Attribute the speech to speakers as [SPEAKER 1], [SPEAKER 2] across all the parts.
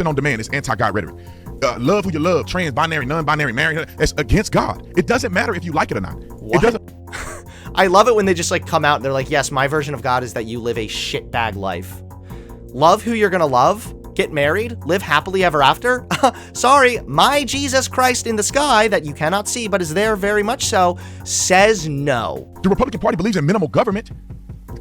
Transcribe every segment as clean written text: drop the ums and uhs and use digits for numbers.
[SPEAKER 1] content on demand is anti-God rhetoric. Love who you love, trans, binary, non-binary, marry, it's against God. It doesn't matter if you like it or not.
[SPEAKER 2] What?
[SPEAKER 1] It doesn't.
[SPEAKER 2] I love it when they just like come out and they're like, yes, my version of God is that you live a shitbag life. Love who you're gonna love, get married, live happily ever after. Sorry, my Jesus Christ in the sky that you cannot see but is there very much so, says no.
[SPEAKER 1] The Republican Party believes in minimal government,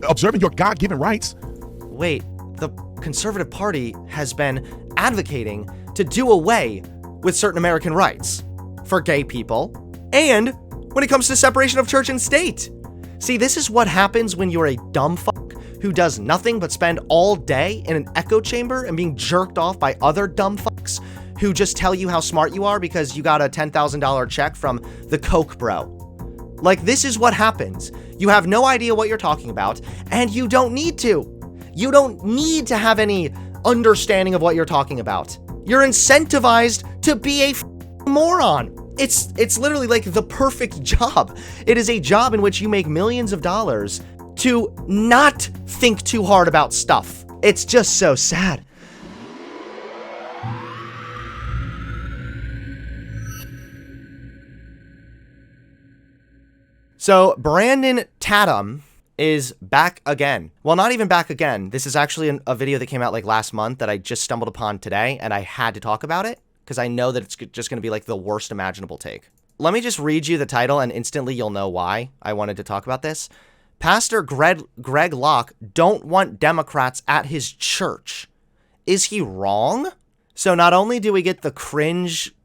[SPEAKER 1] observing your God-given rights.
[SPEAKER 2] Wait, the Conservative Party has been advocating to do away with certain American rights for gay people and when it comes to separation of church and state. See, this is what happens when you're a dumb fuck who does nothing but spend all day in an echo chamber and being jerked off by other dumb fucks who just tell you how smart you are because you got a $10,000 check from the Coke bro. Like, this is what happens. You have no idea what you're talking about, and you don't need to. You don't need to have any understanding of what you're talking about. You're incentivized to be a moron. It's literally like the perfect job. It is a job in which you make millions of dollars to not think too hard about stuff. It's just so sad. So Brandon Tatum is back again. Well, not even back again. This is actually a video that came out like last month that I just stumbled upon today, and I had to talk about it because I know that it's just going to be like the worst imaginable take. Let me just read you the title and instantly you'll know why I wanted to talk about this. Pastor Greg Locke don't want Democrats at his church. Is he wrong? So not only do we get the cringe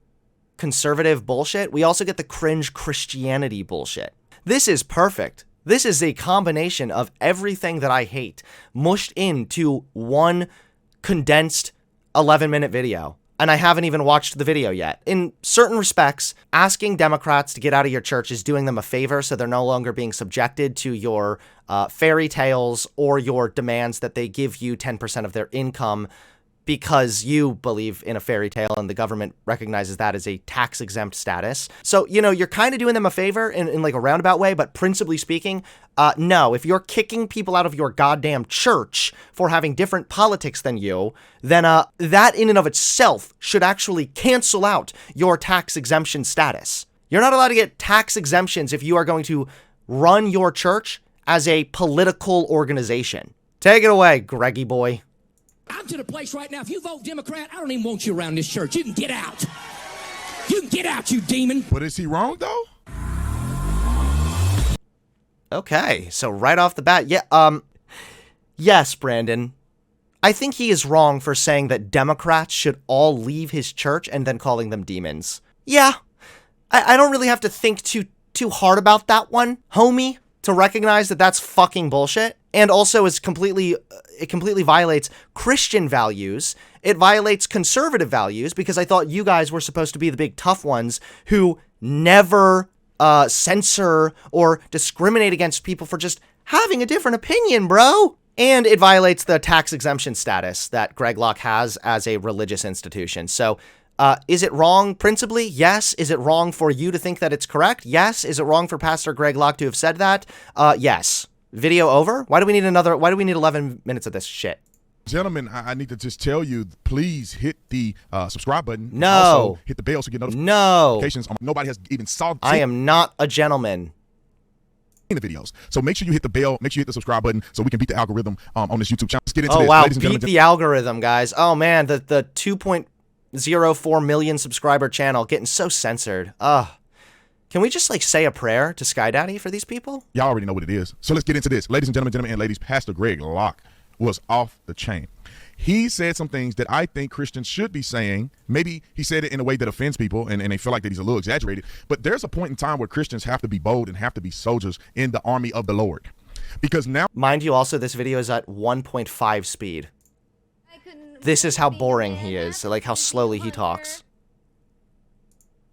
[SPEAKER 2] conservative bullshit, we also get the cringe Christianity bullshit. This is perfect. This is a combination of everything that I hate mushed into one condensed 11-minute video. And I haven't even watched the video yet. In certain respects, asking Democrats to get out of your church is doing them a favor so they're no longer being subjected to your fairy tales or your demands that they give you 10% of their income because you believe in a fairy tale and the government recognizes that as a tax-exempt status. So, you know, you're kind of doing them a favor in like a roundabout way, but principally speaking, no, if you're kicking people out of your goddamn church for having different politics than you, then that in and of itself should actually cancel out your tax exemption status. You're not allowed to get tax exemptions if you are going to run your church as a political organization. Take it away, Greggy boy.
[SPEAKER 3] I'm to the place right now, if you vote Democrat, I don't even want you around this church. You can get out. You can get out, you demon.
[SPEAKER 1] But is he wrong, though?
[SPEAKER 2] Okay, so right off the bat, yes, Brandon. I think he is wrong for saying that Democrats should all leave his church and then calling them demons. Yeah, I don't really have to think too hard about that one, homie, to recognize that that's fucking bullshit. And also is it completely violates Christian values. It violates conservative values because I thought you guys were supposed to be the big tough ones who never censor or discriminate against people for just having a different opinion, bro. And it violates the tax exemption status that Greg Locke has as a religious institution. So is it wrong principally? Yes. Is it wrong for you to think that it's correct? Yes. Is it wrong for Pastor Greg Locke to have said that? Yes. Video over? Why do we need 11 minutes of this shit?
[SPEAKER 1] Gentlemen, I need to just tell you, please hit the subscribe button.
[SPEAKER 2] No.
[SPEAKER 1] Also, hit the bell so you get notifications.
[SPEAKER 2] No.
[SPEAKER 1] Nobody has even saw
[SPEAKER 2] I am not a gentleman.
[SPEAKER 1] The videos. So make sure you hit the bell, make sure you hit the subscribe button so we can beat the algorithm on this YouTube channel. Let's get into this.
[SPEAKER 2] Oh, wow.
[SPEAKER 1] Ladies and
[SPEAKER 2] Beat
[SPEAKER 1] gentlemen,
[SPEAKER 2] the algorithm, guys. Oh, man. The 2.04 million subscriber channel getting so censored. Can we just like say a prayer to Sky Daddy for these people?
[SPEAKER 1] Y'all already know what it is. So let's get into this. Ladies and gentlemen and ladies, Pastor Greg Locke was off the chain. He said some things that I think Christians should be saying. Maybe he said it in a way that offends people and they feel like that he's a little exaggerated. But there's a point in time where Christians have to be bold and have to be soldiers in the army of the Lord. Because now...
[SPEAKER 2] Mind you, also, this video is at 1.5 speed. This is how boring he is, like how slowly he talks.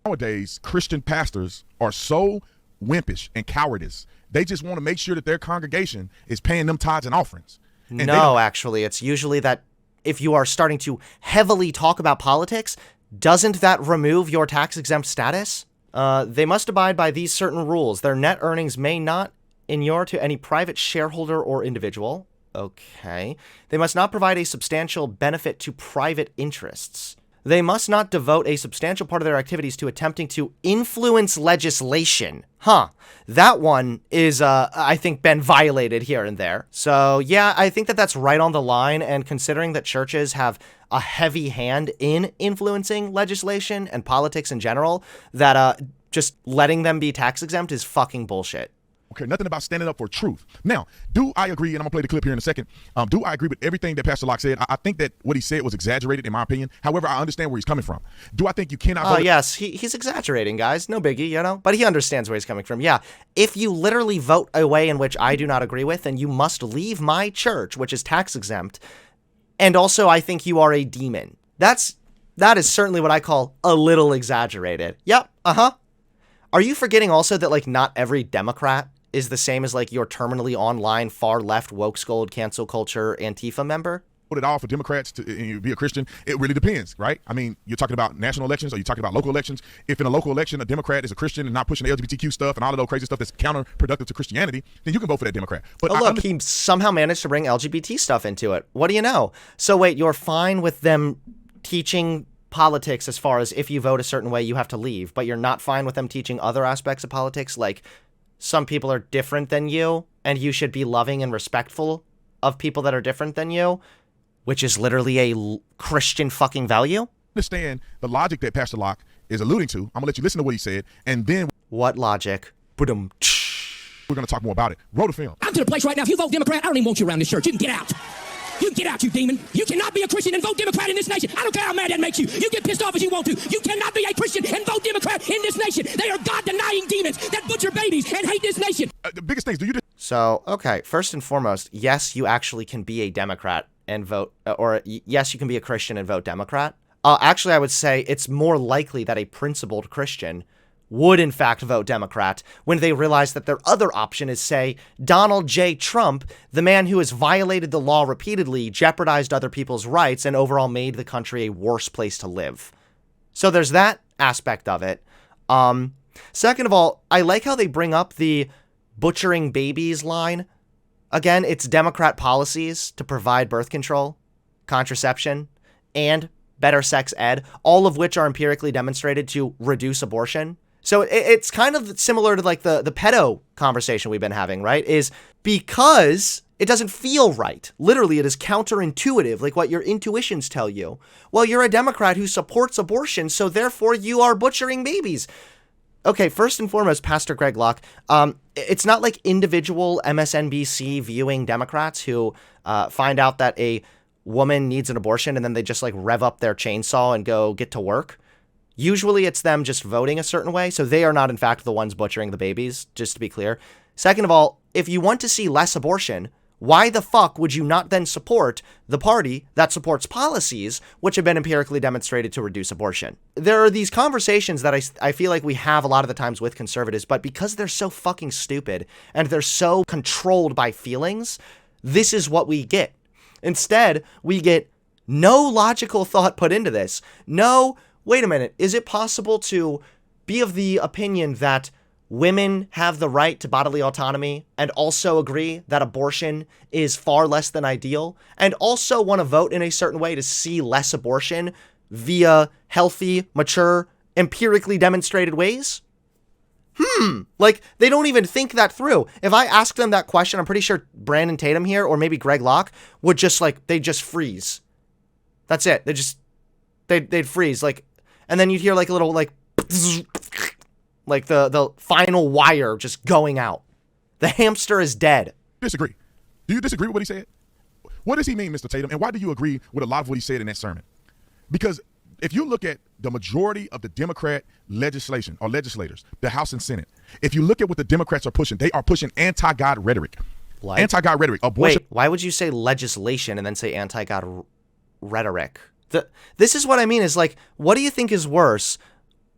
[SPEAKER 1] Nowadays, Christian pastors are so wimpish and cowardice. They just want to make sure that their congregation is paying them tithes and offerings. And
[SPEAKER 2] no, actually, it's usually that if you are starting to heavily talk about politics, doesn't that remove your tax-exempt status? They must abide by these certain rules. Their net earnings may not inure to any private shareholder or individual. Okay. They must not provide a substantial benefit to private interests. They must not devote a substantial part of their activities to attempting to influence legislation. That one is, I think, been violated here and there. So, yeah, I think that that's right on the line. And considering that churches have a heavy hand in influencing legislation and politics in general, that just letting them be tax exempt is fucking bullshit.
[SPEAKER 1] Okay, nothing about standing up for truth. Now, do I agree, and I'm going to play the clip here in a second, do I agree with everything that Pastor Locke said? I think that what he said was exaggerated, in my opinion. However, I understand where he's coming from. Do I think you cannot vote?
[SPEAKER 2] Yes, he's exaggerating, guys. No biggie, you know? But he understands where he's coming from. Yeah, if you literally vote a way in which I do not agree with, then you must leave my church, which is tax exempt. And also, I think you are a demon. That is certainly what I call a little exaggerated. Yep, Are you forgetting also that, like, not every Democrat is the same as, like, your terminally online, far-left, woke scold, cancel culture, Antifa member?
[SPEAKER 1] Vote at all for Democrats to be a Christian? It really depends, right? I mean, you're talking about national elections, or you're talking about local elections. If in a local election a Democrat is a Christian and not pushing the LGBTQ stuff and all of those crazy stuff that's counterproductive to Christianity, then you can vote for that Democrat. But
[SPEAKER 2] look, he somehow managed to bring LGBT stuff into it. What do you know? So wait, you're fine with them teaching politics as far as if you vote a certain way, you have to leave, but you're not fine with them teaching other aspects of politics, like some people are different than you, and you should be loving and respectful of people that are different than you, which is literally a Christian fucking value?
[SPEAKER 1] Understand the logic that Pastor Locke is alluding to. I'm going to let you listen to what he said, and then...
[SPEAKER 2] What logic?
[SPEAKER 1] We're going to talk more about it. Roll the film.
[SPEAKER 3] I'm to the place right now, if you vote Democrat, I don't even want you around this church. You can get out. You can get out, you demon. You cannot be a Christian and vote Democrat in this nation. I don't care how mad that makes you. You get pissed off as you want to. You cannot be a Christian and vote Democrat in this nation. They are God-denying demons that butcher babies and hate this nation.
[SPEAKER 1] The biggest things,
[SPEAKER 2] So, okay, first and foremost, yes, you actually can be a Democrat and vote, or yes, you can be a Christian and vote Democrat. Actually, I would say it's more likely that a principled Christian would in fact vote Democrat when they realize that their other option is, say, Donald J. Trump, the man who has violated the law repeatedly, jeopardized other people's rights, and overall made the country a worse place to live. So there's that aspect of it. Second of all, I like how they bring up the butchering babies line. Again, it's Democrat policies to provide birth control, contraception, and better sex ed, all of which are empirically demonstrated to reduce abortion. So it's kind of similar to like the pedo conversation we've been having, right? Is because it doesn't feel right. Literally, it is counterintuitive, like what your intuitions tell you. Well, you're a Democrat who supports abortion, so therefore you are butchering babies. Okay, first and foremost, Pastor Greg Locke, it's not like individual MSNBC viewing Democrats who find out that a woman needs an abortion and then they just like rev up their chainsaw and go get to work. Usually it's them just voting a certain way, so they are not in fact the ones butchering the babies, just to be clear. Second of all, if you want to see less abortion, why the fuck would you not then support the party that supports policies which have been empirically demonstrated to reduce abortion? There are these conversations that I feel like we have a lot of the times with conservatives, but because they're so fucking stupid and they're so controlled by feelings, this is what we get. Instead, we get no logical thought put into this. No, wait a minute, is it possible to be of the opinion that women have the right to bodily autonomy and also agree that abortion is far less than ideal and also want to vote in a certain way to see less abortion via healthy, mature, empirically demonstrated ways? Like, they don't even think that through. If I ask them that question, I'm pretty sure Brandon Tatum here, or maybe Greg Locke, would just, like, they'd just freeze. That's it. They'd freeze, like, and then you'd hear, like, a little, like the final wire just going out. The hamster is dead.
[SPEAKER 1] Disagree. Do you disagree with what he said? What does he mean, Mr. Tatum? And why do you agree with a lot of what he said in that sermon? Because if you look at the majority of the Democrat legislation or legislators, the House and Senate, if you look at what the Democrats are pushing, they are pushing anti-God rhetoric.
[SPEAKER 2] Like?
[SPEAKER 1] Anti-God rhetoric. Abortion.
[SPEAKER 2] Wait, why would you say legislation and then say anti-God rhetoric? This is what I mean is like, what do you think is worse?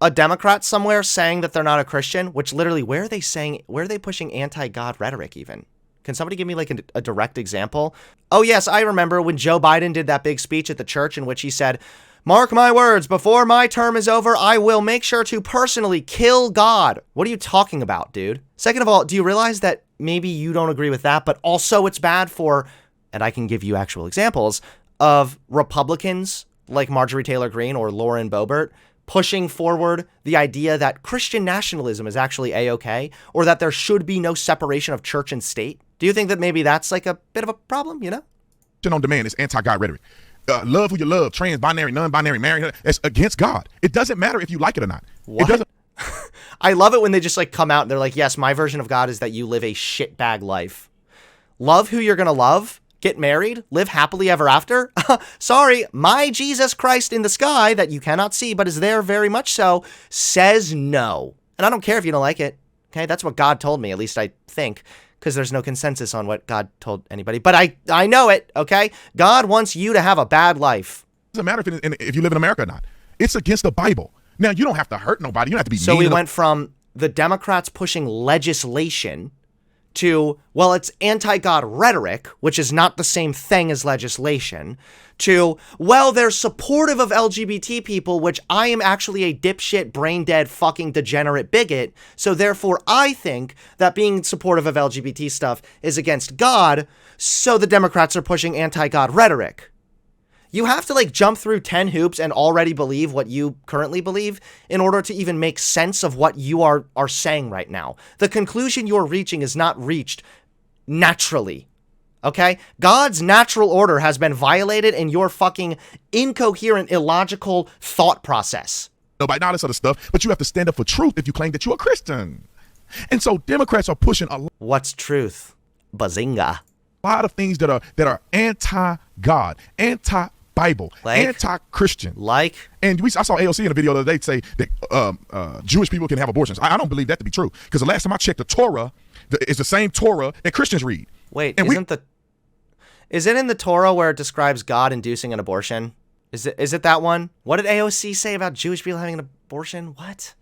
[SPEAKER 2] A Democrat somewhere saying that they're not a Christian, which literally, where are they pushing anti-God rhetoric even? Can somebody give me like a direct example? Oh yes, I remember when Joe Biden did that big speech at the church in which he said, "Mark my words, before my term is over, I will make sure to personally kill God." What are you talking about, dude? Second of all, do you realize that maybe you don't agree with that, but also it's bad for and I can give you actual examples of Republicans like Marjorie Taylor Greene or Lauren Boebert pushing forward the idea that Christian nationalism is actually A-okay, or that there should be no separation of church and state. Do you think that maybe that's like a bit of a problem, you know?
[SPEAKER 1] On demand is anti-God rhetoric. Love who you love, trans, binary, non-binary, married, it's against God. It doesn't matter if you like it or not.
[SPEAKER 2] What?
[SPEAKER 1] It doesn't.
[SPEAKER 2] I love it when they just like come out and they're like, yes, my version of God is that you live a shitbag life. Love who you're going to love, get married, live happily ever after. Sorry, my Jesus Christ in the sky that you cannot see but is there very much so says no. And I don't care if you don't like it. Okay, that's what God told me, at least I think, because there's no consensus on what God told anybody. But I know it, okay? God wants you to have a bad life.
[SPEAKER 1] It doesn't matter if you live in America or not. It's against the Bible. Now, you don't have to hurt nobody. You don't have to be
[SPEAKER 2] So
[SPEAKER 1] mean.
[SPEAKER 2] we went from the Democrats pushing legislation to, well, it's anti-God rhetoric, which is not the same thing as legislation, to, well, they're supportive of LGBT people, which I am actually a dipshit, brain-dead, fucking degenerate bigot, so therefore I think that being supportive of LGBT stuff is against God, so the Democrats are pushing anti-God rhetoric. You have to like jump through 10 hoops and already believe what you currently believe in order to even make sense of what you are saying right now. The conclusion you're reaching is not reached naturally. Okay? God's natural order has been violated in your fucking incoherent, illogical thought process.
[SPEAKER 1] Nobody, not this other stuff, but you have to stand up for truth if you claim that you're a Christian. And so Democrats are pushing a
[SPEAKER 2] What's truth? Bazinga.
[SPEAKER 1] lot of things that are anti-God, anti-Bible,
[SPEAKER 2] Like?
[SPEAKER 1] anti-Christian.
[SPEAKER 2] Like?
[SPEAKER 1] And I saw AOC in a video the other day say that Jewish people can have abortions. I don't believe that to be true, because the last time I checked, the Torah is the same Torah that Christians read.
[SPEAKER 2] Wait,
[SPEAKER 1] And
[SPEAKER 2] is it in the Torah where it describes God inducing an abortion? Is it that one? What did AOC say about Jewish people having an abortion? What?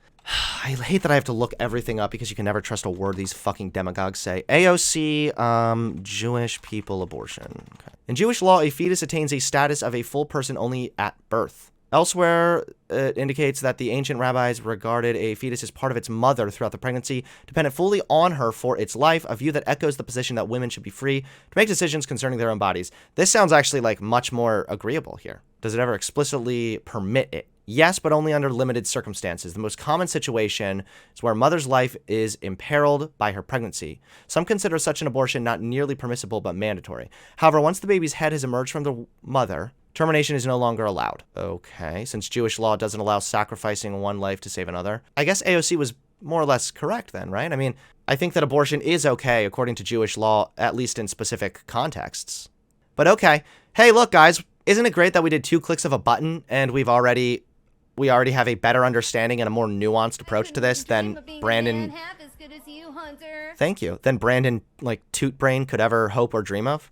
[SPEAKER 2] I hate that I have to look everything up because you can never trust a word these fucking demagogues say. AOC, Jewish people abortion. Okay. In Jewish law, a fetus attains a status of a full person only at birth. Elsewhere, it indicates that the ancient rabbis regarded a fetus as part of its mother throughout the pregnancy, dependent fully on her for its life, a view that echoes the position that women should be free to make decisions concerning their own bodies. This sounds actually like much more agreeable here. Does it ever explicitly permit it? Yes, but only under limited circumstances. The most common situation is where a mother's life is imperiled by her pregnancy. Some consider such an abortion not nearly permissible but mandatory. However, once the baby's head has emerged from the mother, termination is no longer allowed. Okay, since Jewish law doesn't allow sacrificing one life to save another. I guess AOC was more or less correct then, right? I mean, I think that abortion is okay according to Jewish law, at least in specific contexts. But okay. Hey, look, guys, isn't it great that we did 2 clicks of a button and we already have a better understanding and a more nuanced approach to this than Brandon. Thank you. Than Brandon, like, Toot Brain could ever hope or dream of.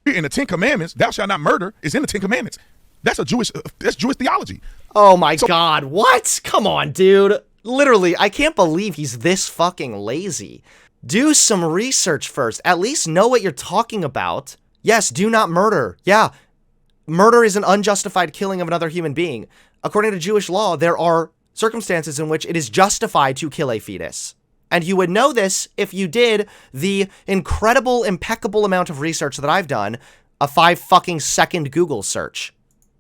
[SPEAKER 1] In the 10 Commandments, thou shalt not murder is in the 10 Commandments. That's Jewish theology.
[SPEAKER 2] Oh my God. What? Come on, dude. Literally, I can't believe he's this fucking lazy. Do some research first. At least know what you're talking about. Yes, do not murder. Yeah. Murder is an unjustified killing of another human being. According to Jewish law, there are circumstances in which it is justified to kill a fetus. And you would know this if you did the incredible, impeccable amount of research that I've done, a 5 fucking second Google search.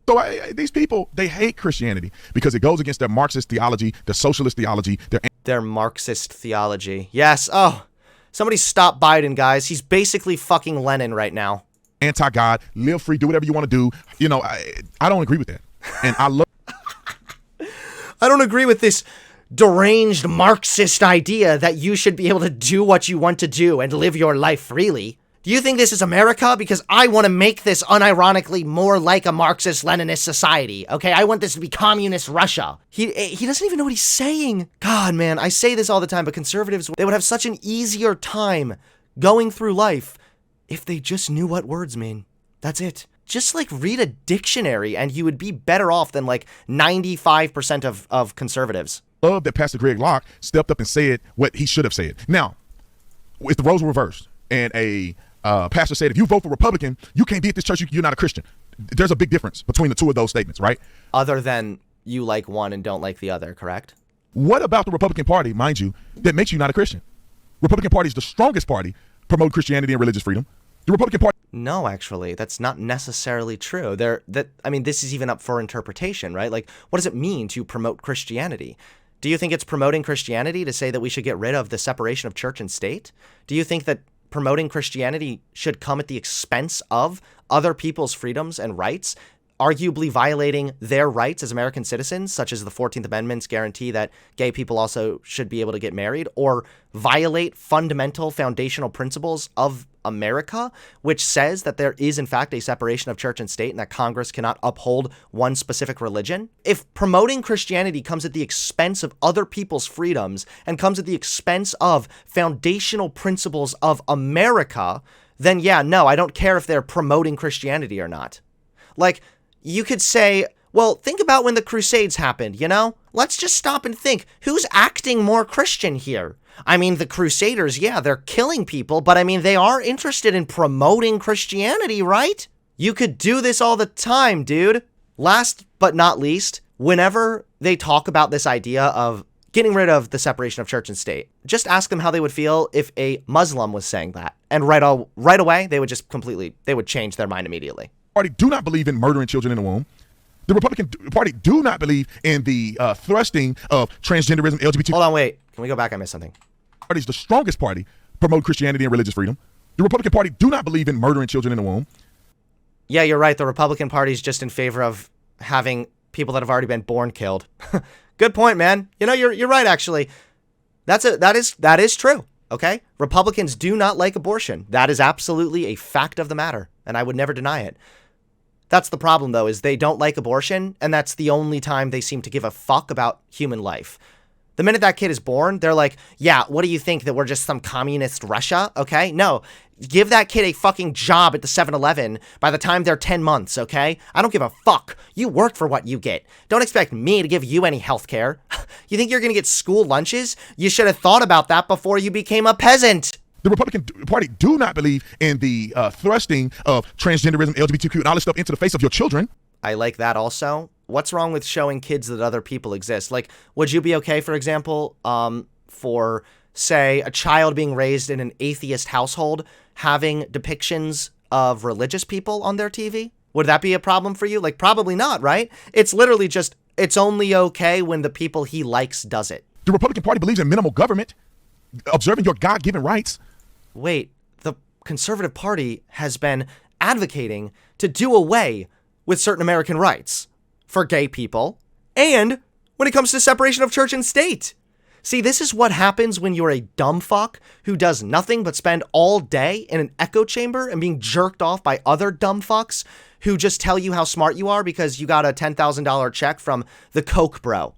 [SPEAKER 1] So these people, they hate Christianity because it goes against their Marxist theology, their socialist theology,
[SPEAKER 2] their Marxist theology. Yes. Oh, somebody stop Biden, guys. He's basically fucking Lenin right now.
[SPEAKER 1] Anti-God, live free, do whatever you want to do. You know, I don't agree with that. And
[SPEAKER 2] I don't agree with this deranged Marxist idea that you should be able to do what you want to do and live your life freely. Do you think this is America? Because I want to make this unironically more like a Marxist-Leninist society, okay? I want this to be communist Russia. He doesn't even know what he's saying. God, man, I say this all the time, but conservatives, they would have such an easier time going through life if they just knew what words mean. That's it. Just like read a dictionary and you would be better off than like 95% of conservatives.
[SPEAKER 1] Love that Pastor Greg Locke stepped up and said what he should have said. Now, if the roles were reversed and a pastor said, if you vote for Republican, you can't be at this church, you're not a Christian. There's a big difference between the two of those statements, right?
[SPEAKER 2] Other than you like one and don't like the other, correct?
[SPEAKER 1] What about the Republican Party, mind you, that makes you not a Christian? Republican Party is the strongest party promoting Christianity and religious freedom. The Republican Party
[SPEAKER 2] No, actually, that's not necessarily true. This is even up for interpretation, right? Like, what does it mean to promote Christianity? Do you think it's promoting Christianity to say that we should get rid of the separation of church and state? Do you think that promoting Christianity should come at the expense of other people's freedoms and rights, arguably violating their rights as American citizens, such as the 14th Amendment's guarantee that gay people also should be able to get married, or violate fundamental foundational principles of America, which says that there is in fact a separation of church and state and that Congress cannot uphold one specific religion? If promoting Christianity comes at the expense of other people's freedoms and comes at the expense of foundational principles of America, then yeah, no, I don't care if they're promoting Christianity or not. Like, you could say, well, think about when the Crusades happened, you know? Let's just stop and think, who's acting more Christian here? I mean, the Crusaders, yeah, they're killing people, but I mean, they are interested in promoting Christianity, right? You could do this all the time, dude. Last but not least, whenever they talk about this idea of getting rid of the separation of church and state, just ask them how they would feel if a Muslim was saying that. And right away, they would change their mind immediately.
[SPEAKER 1] Party do not believe in murdering children in the womb. The Republican Party do not believe in the thrusting of transgenderism, LGBT.
[SPEAKER 2] Hold on, wait. Can we go back? I missed something.
[SPEAKER 1] Party is the strongest party promoting Christianity and religious freedom. The Republican Party do not believe in murdering children in the womb.
[SPEAKER 2] Yeah, you're right. The Republican Party is just in favor of having people that have already been born killed. Good point, man. You know, you're right. Actually, that is true. Okay, Republicans do not like abortion. That is absolutely a fact of the matter, and I would never deny it. That's the problem, though, is they don't like abortion, and that's the only time they seem to give a fuck about human life. The minute that kid is born, they're like, yeah, what do you think, that we're just some communist Russia? Okay, no. Give that kid a fucking job at the 7-Eleven by the time they're 10 months, okay? I don't give a fuck. You work for what you get. Don't expect me to give you any health care. You think you're gonna get school lunches? You should have thought about that before you became a peasant.
[SPEAKER 1] The Republican Party do not believe in the thrusting of transgenderism, LGBTQ, and all this stuff into the face of your children.
[SPEAKER 2] I like that also. What's wrong with showing kids that other people exist? Like, would you be okay, for example, for, say, a child being raised in an atheist household having depictions of religious people on their TV? Would that be a problem for you? Like, probably not, right? It's literally just, it's only okay when the people he likes does it.
[SPEAKER 1] The Republican Party believes in minimal government, observing your God-given rights.
[SPEAKER 2] Wait, the Conservative Party has been advocating to do away with certain American rights for gay people, and when it comes to separation of church and state. See, this is what happens when you're a dumb fuck who does nothing but spend all day in an echo chamber and being jerked off by other dumb fucks who just tell you how smart you are because you got a $10,000 check from the Coke bro.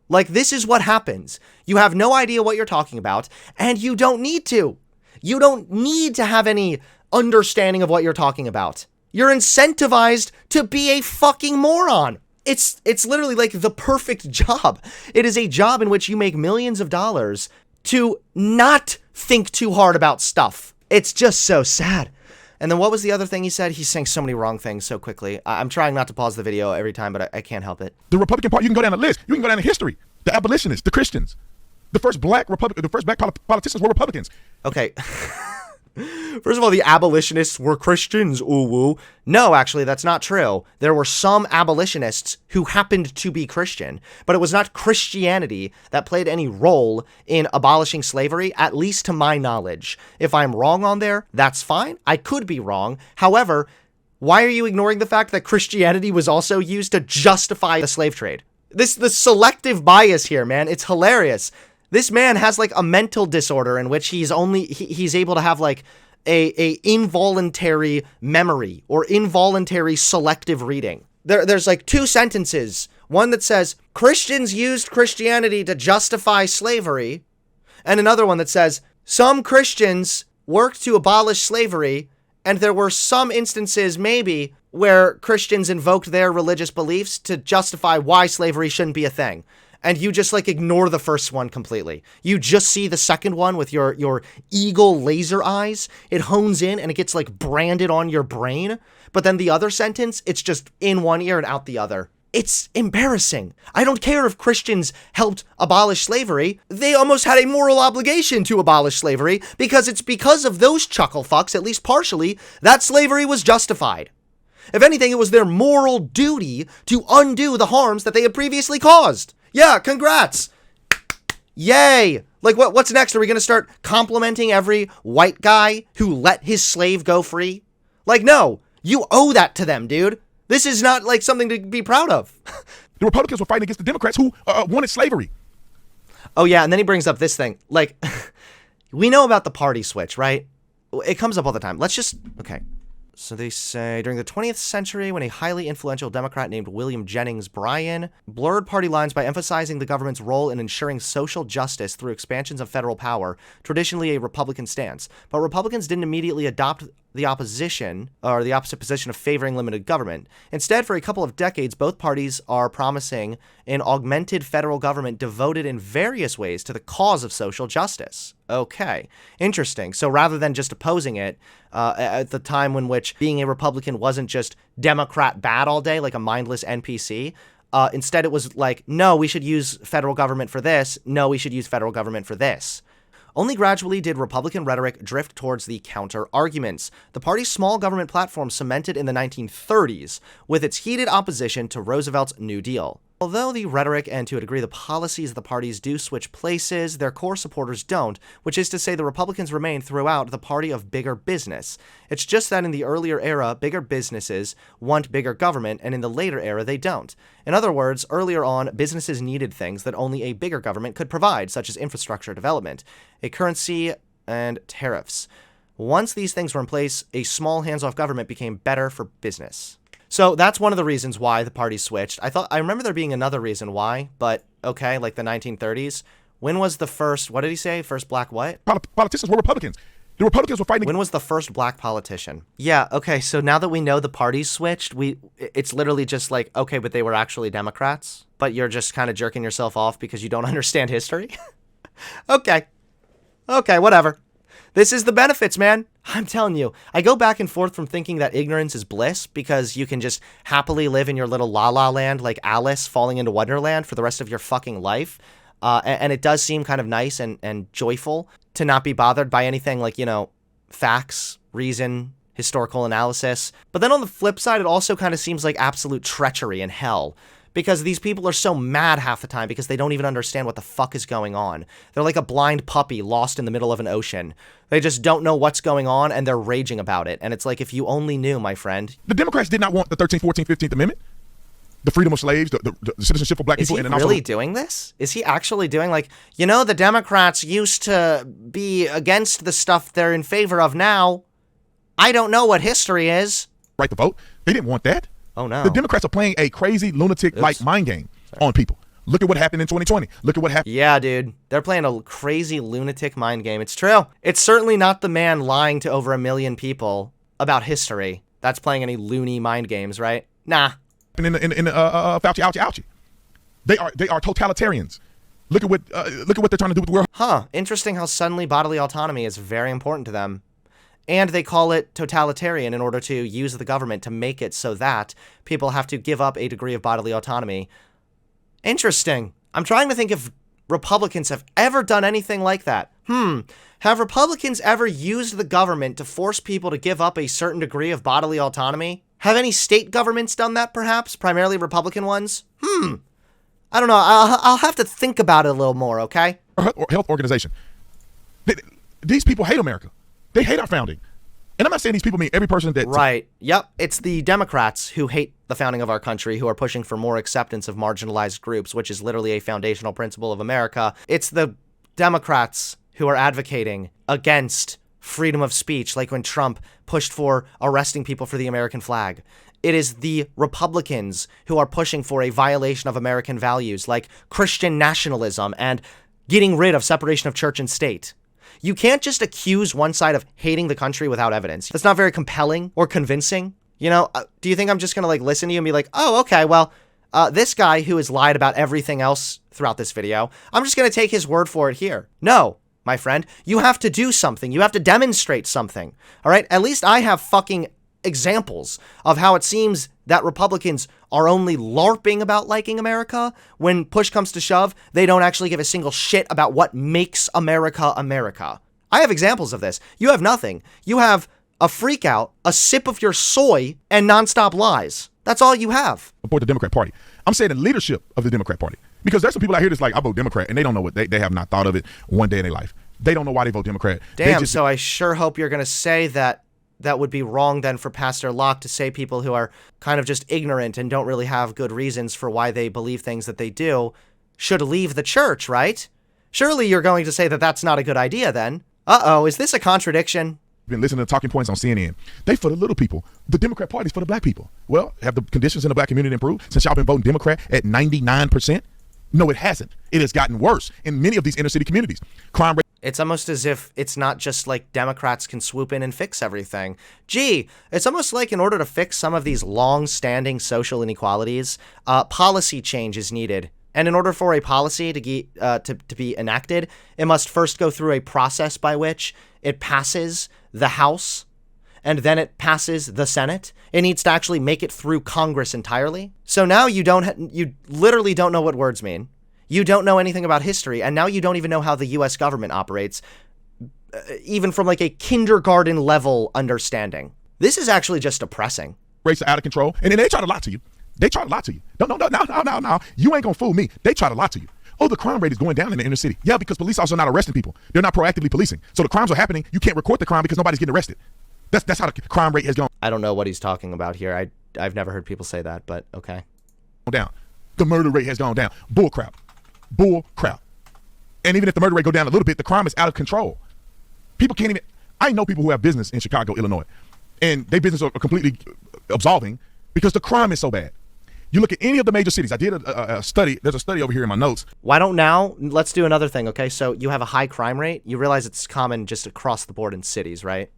[SPEAKER 2] Like, this is what happens. You have no idea what you're talking about, and you don't need to. You don't need to have any understanding of what you're talking about. You're incentivized to be a fucking moron. It's literally like the perfect job. It is a job in which you make millions of dollars to not think too hard about stuff. It's just so sad. And then what was the other thing he said? He's saying so many wrong things so quickly. I'm trying not to pause the video every time, but I can't help it.
[SPEAKER 1] The Republican Party, you can go down the list. You can go down the history. The abolitionists, the Christians. The first black politicians were Republicans.
[SPEAKER 2] Okay. First of all, the abolitionists were Christians, ooh woo. No, actually, that's not true. There were some abolitionists who happened to be Christian, but it was not Christianity that played any role in abolishing slavery, at least to my knowledge. If I'm wrong on there, that's fine. I could be wrong. However, why are you ignoring the fact that Christianity was also used to justify the slave trade? The selective bias here, man, it's hilarious. This man has like a mental disorder in which he's able to have like a involuntary memory or involuntary selective reading. There's like two sentences. One that says Christians used Christianity to justify slavery, and another one that says some Christians worked to abolish slavery, and there were some instances maybe where Christians invoked their religious beliefs to justify why slavery shouldn't be a thing. And you just like ignore the first one completely. You just see the second one with your eagle laser eyes. It hones in and it gets like branded on your brain. But then the other sentence, it's just in one ear and out the other. It's embarrassing. I don't care if Christians helped abolish slavery. They almost had a moral obligation to abolish slavery because it's because of those chuckle fucks, at least partially, that slavery was justified. If anything, it was their moral duty to undo the harms that they had previously caused. Yeah, congrats. Yay. Like, what's next? Are we going to start complimenting every white guy who let his slave go free? Like, no, you owe that to them, dude. This is not like something to be proud of.
[SPEAKER 1] The Republicans were fighting against the Democrats who wanted slavery.
[SPEAKER 2] Oh, yeah. And then he brings up this thing. Like, we know about the party switch, right? It comes up all the time. Okay. So they say, during the 20th century, when a highly influential Democrat named William Jennings Bryan blurred party lines by emphasizing the government's role in ensuring social justice through expansions of federal power, traditionally a Republican stance. But Republicans didn't immediately adopt the opposite position of favoring limited government. Instead, for a couple of decades, both parties are promising an augmented federal government devoted in various ways to the cause of social justice. Okay, interesting. So rather than just opposing it, at the time in which being a Republican wasn't just Democrat bad all day, like a mindless NPC, instead it was like, no, we should use federal government for this. No, we should use federal government for this. Only gradually did Republican rhetoric drift towards the counter-arguments. The party's small government platform cemented in the 1930s with its heated opposition to Roosevelt's New Deal. Although the rhetoric and, to a degree, the policies of the parties do switch places, their core supporters don't, which is to say the Republicans remain throughout the party of bigger business. It's just that in the earlier era, bigger businesses want bigger government, and in the later era, they don't. In other words, earlier on, businesses needed things that only a bigger government could provide, such as infrastructure development, a currency, and tariffs. Once these things were in place, a small hands-off government became better for business. So that's one of the reasons why the party switched. I remember there being another reason why, but okay, like the 1930s. When was the first, what did he say? First black what?
[SPEAKER 1] Politicians were Republicans. The Republicans were fighting.
[SPEAKER 2] When was the first black politician? Yeah, okay, so now that we know the parties switched, it's literally just like, okay, but they were actually Democrats, but you're just kind of jerking yourself off because you don't understand history? Okay, whatever. This is the benefits, man. I'm telling you, I go back and forth from thinking that ignorance is bliss because you can just happily live in your little la-la land like Alice falling into Wonderland for the rest of your fucking life. And it does seem kind of nice and joyful to not be bothered by anything like, facts, reason, historical analysis. But then on the flip side, it also kind of seems like absolute treachery and hell. Because these people are so mad half the time because they don't even understand what the fuck is going on. They're like a blind puppy lost in the middle of an ocean. They just don't know what's going on and they're raging about it. And it's like, if you only knew, my friend.
[SPEAKER 1] The Democrats did not want the 13th, 14th, 15th Amendment, the freedom of slaves, the citizenship for black people.
[SPEAKER 2] Is he really doing this? Is he actually doing the Democrats used to be against the stuff they're in favor of now. I don't know what history is.
[SPEAKER 1] Right to vote. They didn't want that.
[SPEAKER 2] Oh, no.
[SPEAKER 1] The Democrats are playing a crazy lunatic-like mind game on people. Look at what happened in 2020. Look at what happened.
[SPEAKER 2] Yeah, dude. They're playing a crazy lunatic mind game. It's true. It's certainly not the man lying to over 1 million people about history that's playing any loony mind games, right? Nah.
[SPEAKER 1] In Fauci, ouchie. They are totalitarians. Look at what they're trying to do with the world.
[SPEAKER 2] Huh. Interesting how suddenly bodily autonomy is very important to them. And they call it totalitarian in order to use the government to make it so that people have to give up a degree of bodily autonomy. Interesting. I'm trying to think if Republicans have ever done anything like that. Have Republicans ever used the government to force people to give up a certain degree of bodily autonomy? Have any state governments done that, perhaps? Primarily Republican ones? I don't know. I'll have to think about it a little more, okay?
[SPEAKER 1] Or health organization. These people hate America. They hate our founding. And I'm not saying these people mean every person that...
[SPEAKER 2] Right. Yep. It's the Democrats who hate the founding of our country, who are pushing for more acceptance of marginalized groups, which is literally a foundational principle of America. It's the Democrats who are advocating against freedom of speech, like when Trump pushed for arresting people for the American flag. It is the Republicans who are pushing for a violation of American values, like Christian nationalism and getting rid of separation of church and state. You can't just accuse one side of hating the country without evidence. That's not very compelling or convincing. Do you think I'm just going to listen to you and be like, oh, okay, well, this guy who has lied about everything else throughout this video, I'm just going to take his word for it here. No, my friend, you have to do something. You have to demonstrate something. All right. At least I have fucking examples of how it seems that Republicans are only LARPing about liking America. When push comes to shove, they don't actually give a single shit about what makes America America. I have examples of this. You have nothing. You have a freak out, a sip of your soy, and nonstop lies. That's all you have.
[SPEAKER 1] Support the Democrat Party. I'm saying the leadership of the Democrat Party. Because there's some people out here that's like, I vote Democrat, and they don't know what they have not thought of it one day in their life. They don't know why they vote Democrat.
[SPEAKER 2] Damn, so I sure hope you're going to say that would be wrong then for Pastor Locke to say people who are kind of just ignorant and don't really have good reasons for why they believe things that they do should leave the church, right? Surely you're going to say that that's not a good idea then. Uh-oh, is this a contradiction?
[SPEAKER 1] Been listening to talking points on CNN. They for the little people. The Democrat Party's for the black people. Well, have the conditions in the black community improved since y'all been voting Democrat at 99%? No, it hasn't. It has gotten worse in many of these inner city communities. Crime rate.
[SPEAKER 2] It's almost as if it's not just like Democrats can swoop in and fix everything. Gee, it's almost like in order to fix some of these long-standing social inequalities, policy change is needed. And in order for a policy to be enacted, it must first go through a process by which it passes the House, and then it passes the Senate. It needs to actually make it through Congress entirely. So now you literally don't know what words mean. You don't know anything about history, and now you don't even know how the U.S. government operates, even from like a kindergarten level understanding. This is actually just depressing.
[SPEAKER 1] Rates are out of control, and then they try to lie to you. No. You ain't gonna fool me. They try to lie to you. Oh, the crime rate is going down in the inner city. Yeah, because police officers are not arresting people. They're not proactively policing. So the crimes are happening. You can't record the crime because nobody's getting arrested. That's how the crime rate has gone.
[SPEAKER 2] I don't know what he's talking about here. I've never heard people say that, but okay.
[SPEAKER 1] Down. The murder rate has gone down. Bull crap. And even if the murder rate go down a little bit, the crime is out of control. People can't even. I know people who have business in Chicago, Illinois, and their business are completely absolving because the crime is so bad. You look at any of the major cities. I did a study. There's a study over here in my notes.
[SPEAKER 2] Let's do another thing, okay? So you have a high crime rate. You realize it's common just across the board in cities, right?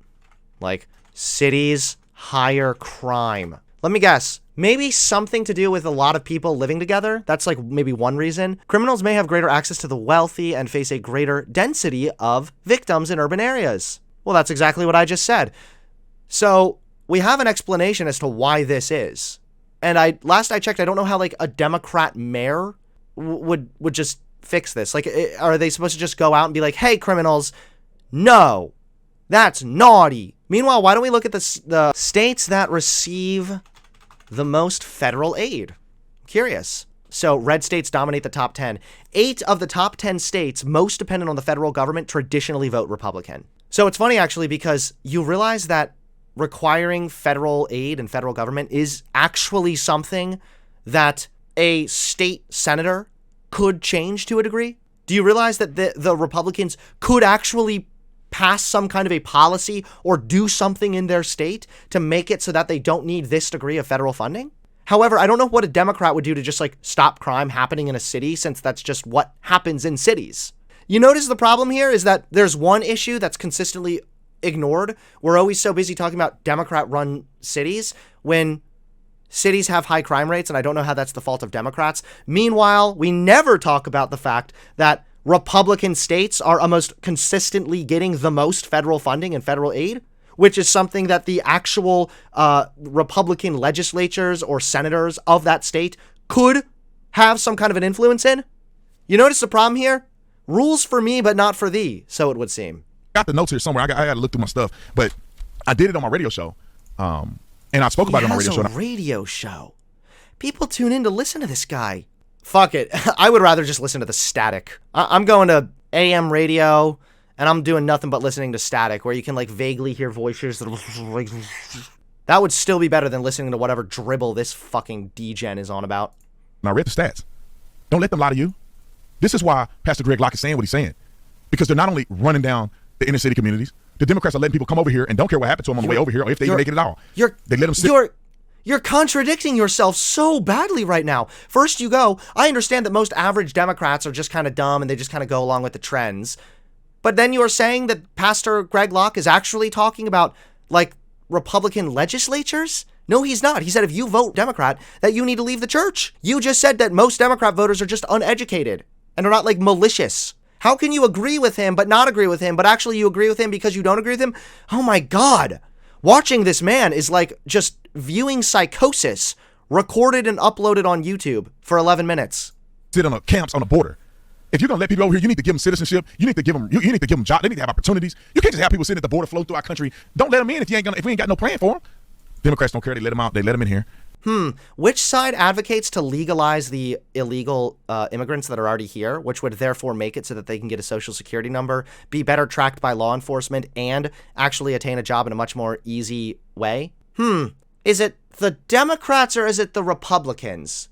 [SPEAKER 2] Like cities, higher crime. Let me guess. Maybe something to do with a lot of people living together. That's like maybe one reason. Criminals may have greater access to the wealthy and face a greater density of victims in urban areas. Well, that's exactly what I just said. So we have an explanation as to why this is. And last I checked, I don't know how like a Democrat mayor would just fix this. Like, are they supposed to just go out and be like, hey, criminals, no, that's naughty. Meanwhile, why don't we look at the states that receive the most federal aid? I'm curious. So red states dominate the top 10. 8 of the top 10 states most dependent on the federal government traditionally vote Republican. So it's funny, actually, because you realize that requiring federal aid and federal government is actually something that a state senator could change to a degree. Do you realize that the Republicans could actually pass some kind of a policy or do something in their state to make it so that they don't need this degree of federal funding? However, I don't know what a Democrat would do to just like stop crime happening in a city, since that's just what happens in cities. You notice the problem here is that there's one issue that's consistently ignored. We're always so busy talking about Democrat-run cities when cities have high crime rates, and I don't know how that's the fault of Democrats. Meanwhile, we never talk about the fact that Republican states are almost consistently getting the most federal funding and federal aid, which is something that the actual Republican legislatures or senators of that state could have some kind of an influence in. You notice the problem here? Rules for me, but not for thee, so it would seem.
[SPEAKER 1] Got the notes here somewhere. I got to look through my stuff, but I did it on my radio show, and I spoke about it on my radio show.
[SPEAKER 2] Radio show. People tune in to listen to this guy. Fuck it. I would rather just listen to the static. I'm going to AM radio, and I'm doing nothing but listening to static, where you can like vaguely hear voices. That would still be better than listening to whatever dribble this fucking degen is on about.
[SPEAKER 1] And I read the stats. Don't let them lie to you. This is why Pastor Greg Locke is saying what he's saying, because they're not only running down the inner city communities, the Democrats are letting people come over here and don't care what happened to them on the way over here, or if they even make it at all. They let them sit.
[SPEAKER 2] You're contradicting yourself so badly right now. First you go, I understand that most average Democrats are just kind of dumb and they just kind of go along with the trends. But then you are saying that Pastor Greg Locke is actually talking about like Republican legislatures? No, he's not. He said if you vote Democrat, that you need to leave the church. You just said that most Democrat voters are just uneducated and are not like malicious. How can you agree with him but not agree with him, but actually you agree with him because you don't agree with him? Oh my God. Watching this man is like just viewing Psychosis recorded and uploaded on YouTube for 11 minutes.
[SPEAKER 1] Sit on the camps on the border. If you're gonna let people over here, you need to give them citizenship. You need to give them. You need to give them jobs. They need to have opportunities. You can't just have people sitting at the border, flow through our country. Don't let them in if we ain't got no plan for them. Democrats don't care. They let them out. They let them in here.
[SPEAKER 2] Which side advocates to legalize the illegal immigrants that are already here, which would therefore make it so that they can get a social security number, be better tracked by law enforcement, and actually attain a job in a much more easy way? Is it the Democrats or is it the Republicans?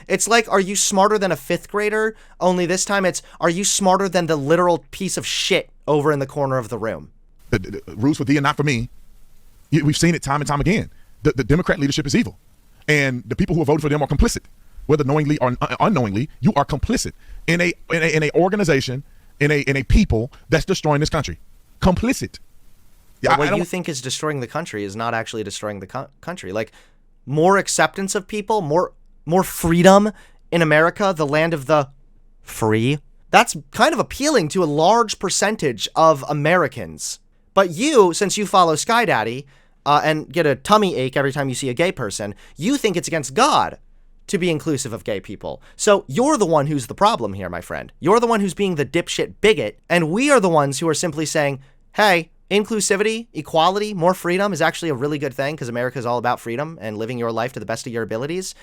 [SPEAKER 2] It's like, are you smarter than a fifth grader? Only this time it's, are you smarter than the literal piece of shit over in the corner of the room?
[SPEAKER 1] The rules for thee and not for me. We've seen it time and time again. The Democrat leadership is evil, and the people who are voting for them are complicit, whether knowingly or unknowingly. You are complicit in a organization, in a people that's destroying this country. Complicit.
[SPEAKER 2] Yeah, what you think is destroying the country is not actually destroying the country. Like, more acceptance of people, more freedom in America, the land of the free. That's kind of appealing to a large percentage of Americans. But you, since you follow Sky Daddy, and get a tummy ache every time you see a gay person, you think it's against God to be inclusive of gay people. So you're the one who's the problem here, my friend. You're the one who's being the dipshit bigot, and we are the ones who are simply saying, hey, inclusivity, equality, more freedom is actually a really good thing because America is all about freedom and living your life to the best of your abilities.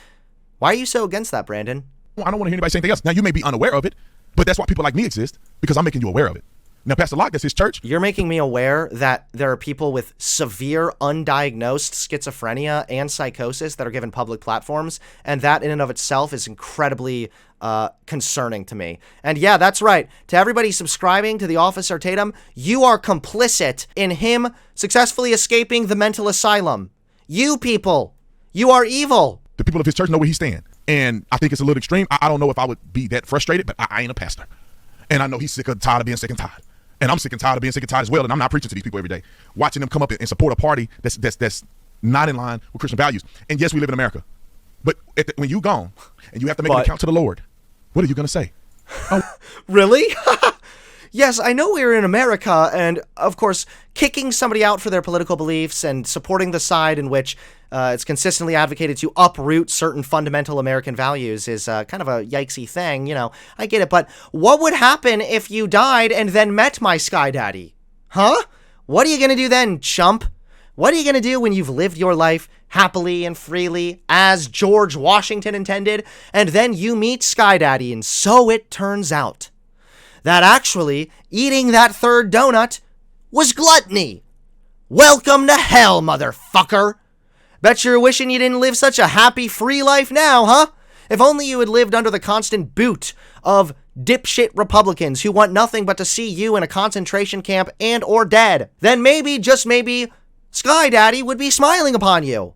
[SPEAKER 2] Why are you so against that, Brandon?
[SPEAKER 1] Well, I don't want to hear anybody say anything else. Now, you may be unaware of it, but that's why people like me exist, because I'm making you aware of it. Now, Pastor Locke, that's his church.
[SPEAKER 2] You're making me aware that there are people with severe undiagnosed schizophrenia and psychosis that are given public platforms, and that in and of itself is incredibly concerning to me. And yeah, that's right. To everybody subscribing to the Officer Tatum, you are complicit in him successfully escaping the mental asylum. You people, you are evil.
[SPEAKER 1] The people of his church know where he stands, and I think it's a little extreme. I don't know if I would be that frustrated, but I ain't a pastor. And I know he's sick and tired of being sick and tired. And I'm sick and tired of being sick and tired as well. And I'm not preaching to these people every day, watching them come up and support a party that's not in line with Christian values. And yes, we live in America. But when you gone and you have to make an account to the Lord, what are you going to say? Oh.
[SPEAKER 2] Really? Yes, I know we're in America, and of course, kicking somebody out for their political beliefs and supporting the side in which it's consistently advocated to uproot certain fundamental American values is kind of a yikesy thing. You know, I get it, but what would happen if you died and then met my Sky Daddy? Huh? What are you gonna do then, chump? What are you gonna do when you've lived your life happily and freely as George Washington intended, and then you meet Sky Daddy, and so it turns out that actually eating that third donut was gluttony. Welcome to hell, motherfucker. Bet you're wishing you didn't live such a happy, free life now, huh? If only you had lived under the constant boot of dipshit Republicans who want nothing but to see you in a concentration camp and or dead. Then maybe, just maybe, Sky Daddy would be smiling upon you.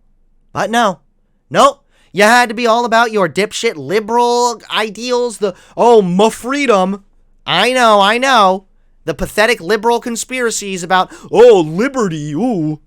[SPEAKER 2] But no. Nope. You had to be all about your dipshit liberal ideals, my freedom. I know. The pathetic liberal conspiracies about, liberty, ooh.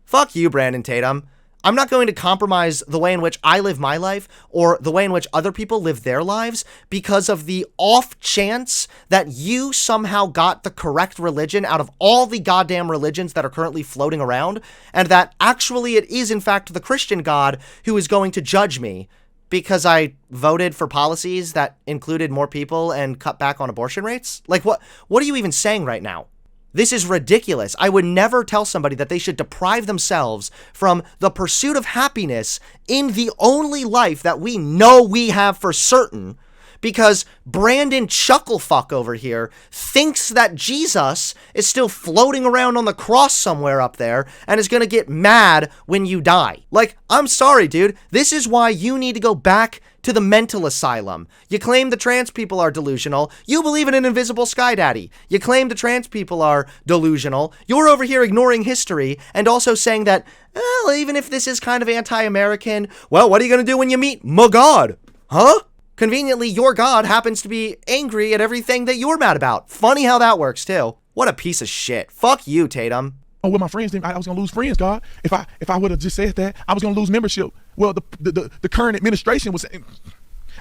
[SPEAKER 2] Fuck you, Brandon Tatum. I'm not going to compromise the way in which I live my life or the way in which other people live their lives because of the off chance that you somehow got the correct religion out of all the goddamn religions that are currently floating around, and that actually it is in fact the Christian God who is going to judge me because I voted for policies that included more people and cut back on abortion rates? Like, what are you even saying right now? This is ridiculous. I would never tell somebody that they should deprive themselves from the pursuit of happiness in the only life that we know we have for certain, because Brandon Chucklefuck over here thinks that Jesus is still floating around on the cross somewhere up there and is gonna get mad when you die. Like, I'm sorry, dude. This is why you need to go back to the mental asylum. You claim the trans people are delusional. You believe in an invisible Sky Daddy. You claim the trans people are delusional. You're over here ignoring history and also saying that, well, even if this is kind of anti-American, well, what are you going to do when you meet my God? Huh? Conveniently, your God happens to be angry at everything that you're mad about. Funny how that works, too. What a piece of shit. Fuck you, Tatum.
[SPEAKER 1] Oh, well, my friends didn't. I was gonna lose friends, God. If I would have just said that, I was gonna lose membership. Well, the current administration was saying,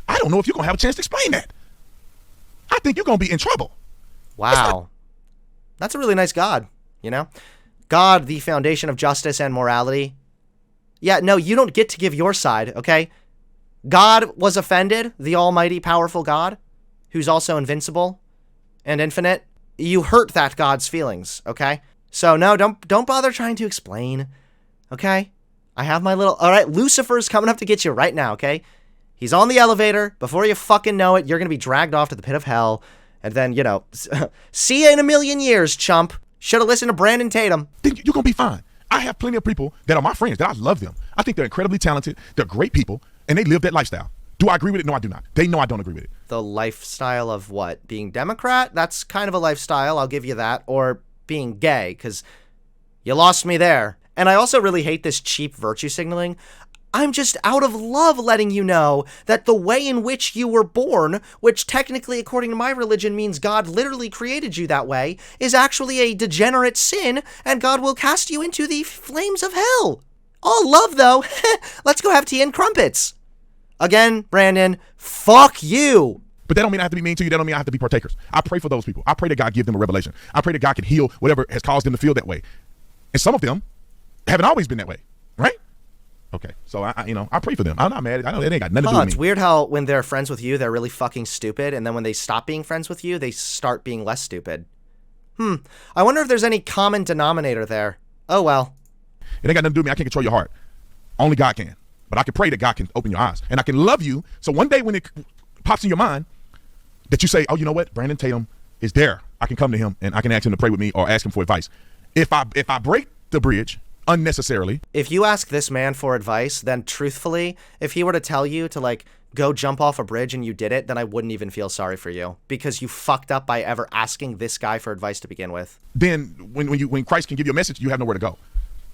[SPEAKER 1] I don't know if you're gonna have a chance to explain that. I think you're gonna be in trouble.
[SPEAKER 2] Wow. That's a really nice God, you know? God, the foundation of justice and morality. Yeah, no, you don't get to give your side, okay? God was offended, the almighty, powerful God, who's also invincible and infinite. You hurt that God's feelings, okay? So no, don't bother trying to explain, okay? I have my little... All right, Lucifer's coming up to get you right now, okay? He's on the elevator. Before you fucking know it, you're going to be dragged off to the pit of hell. And then, you know, see you in a million years, chump. Should have listened to Brandon Tatum.
[SPEAKER 1] Then you're going to be fine. I have plenty of people that are my friends, that I love them. I think they're incredibly talented. They're great people, and they live that lifestyle. Do I agree with it? No, I do not. They know I don't agree with it.
[SPEAKER 2] The lifestyle of what? Being Democrat? That's kind of a lifestyle, I'll give you that. Or being gay, because you lost me there. And I also really hate this cheap virtue signaling. I'm just out of love letting you know that the way in which you were born, which technically, according to my religion, means God literally created you that way, is actually a degenerate sin, and God will cast you into the flames of hell. All love, though. Let's go have tea and crumpets. Again, Brandon, fuck you.
[SPEAKER 1] But that don't mean I have to be mean to you. That don't mean I have to be partakers. I pray for those people. I pray that God give them a revelation. I pray that God can heal whatever has caused them to feel that way. And some of them haven't always been that way, right? Okay, so I pray for them. I'm not mad. I know it ain't got nothing to do with me.
[SPEAKER 2] It's weird how when they're friends with you, they're really fucking stupid, and then when they stop being friends with you, they start being less stupid. I wonder if there's any common denominator there. Oh well.
[SPEAKER 1] It ain't got nothing to do with me. I can't control your heart. Only God can. But I can pray that God can open your eyes, and I can love you. So one day when it pops in your mind that you say, "Oh, you know what? Brandon Tatum is there. I can come to him and I can ask him to pray with me or ask him for advice." If I break the bridge unnecessarily.
[SPEAKER 2] If you ask this man for advice, then truthfully, if he were to tell you to like go jump off a bridge and you did it, then I wouldn't even feel sorry for you because you fucked up by ever asking this guy for advice to begin with.
[SPEAKER 1] Then when Christ can give you a message, you have nowhere to go.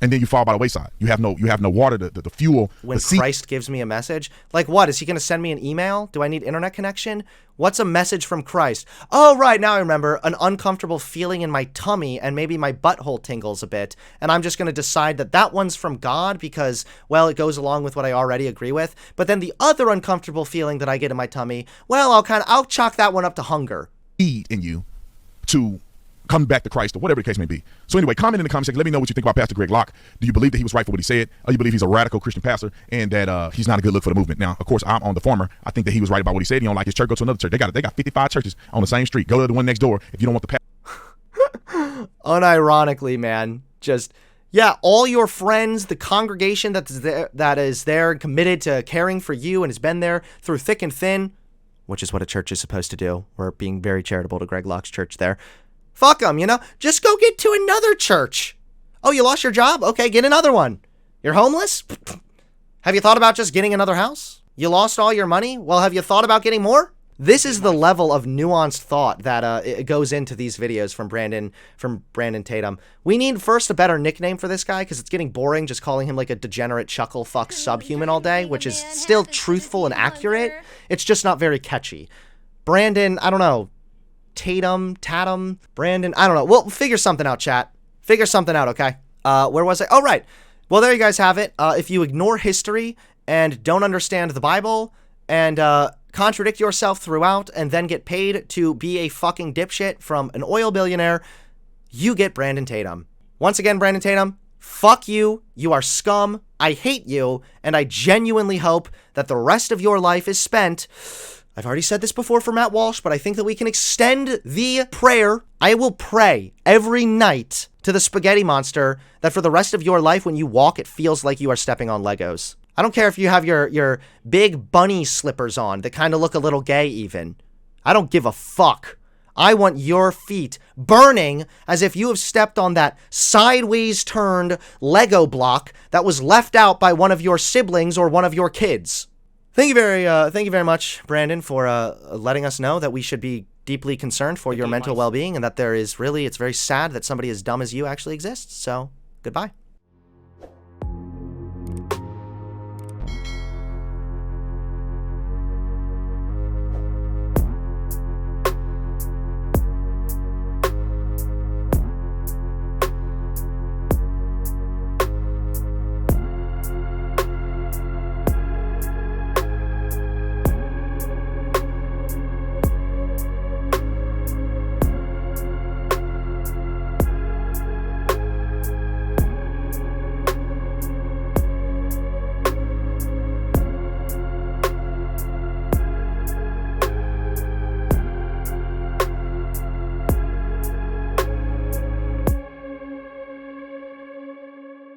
[SPEAKER 1] And then you fall by the wayside. You have no water, the fuel.
[SPEAKER 2] When Christ gives me a message, like what? Is he going to send me an email? Do I need internet connection? What's a message from Christ? Oh, right, now I remember. An uncomfortable feeling in my tummy and maybe my butthole tingles a bit. And I'm just going to decide that one's from God because, well, it goes along with what I already agree with. But then the other uncomfortable feeling that I get in my tummy, well, I'll chalk that one up to hunger.
[SPEAKER 1] Need in you to come back to Christ or whatever the case may be. So anyway, comment in the comment section. Let me know what you think about Pastor Greg Locke. Do you believe that he was right for what he said? Or you believe he's a radical Christian pastor and that he's not a good look for the movement? Now, of course, I'm on the former. I think that he was right about what he said. You don't like his church, go to another church. They got 55 churches on the same street. Go to the one next door if you don't want the pastor.
[SPEAKER 2] Unironically, man. Just, yeah, all your friends, the congregation that is there committed to caring for you and has been there through thick and thin, which is what a church is supposed to do. We're being very charitable to Greg Locke's church there. Fuck them, you know? Just go get to another church. Oh, you lost your job? Okay, get another one. You're homeless? Have you thought about just getting another house? You lost all your money? Well, have you thought about getting more? This is the level of nuanced thought that it goes into these videos from Brandon Tatum. We need first a better nickname for this guy because it's getting boring just calling him like a degenerate chuckle fuck subhuman all day, which is still truthful and accurate. It's just not very catchy. Brandon, I don't know. Tatum, Brandon, I don't know. We'll figure something out, chat. Figure something out, okay? Where was I? Oh, right. Well, there you guys have it. If you ignore history and don't understand the Bible and contradict yourself throughout and then get paid to be a fucking dipshit from an oil billionaire, you get Brandon Tatum. Once again, Brandon Tatum, fuck you. You are scum. I hate you. And I genuinely hope that the rest of your life is spent... I've already said this before for Matt Walsh, but I think that we can extend the prayer. I will pray every night to the spaghetti monster that for the rest of your life, when you walk, it feels like you are stepping on Legos. I don't care if you have your big bunny slippers on that kind of look a little gay even. I don't give a fuck. I want your feet burning as if you have stepped on that sideways turned Lego block that was left out by one of your siblings or one of your kids. Thank you very much, Brandon, for letting us know that we should be deeply concerned for your mental well-being and that it's very sad that somebody as dumb as you actually exists. So, goodbye.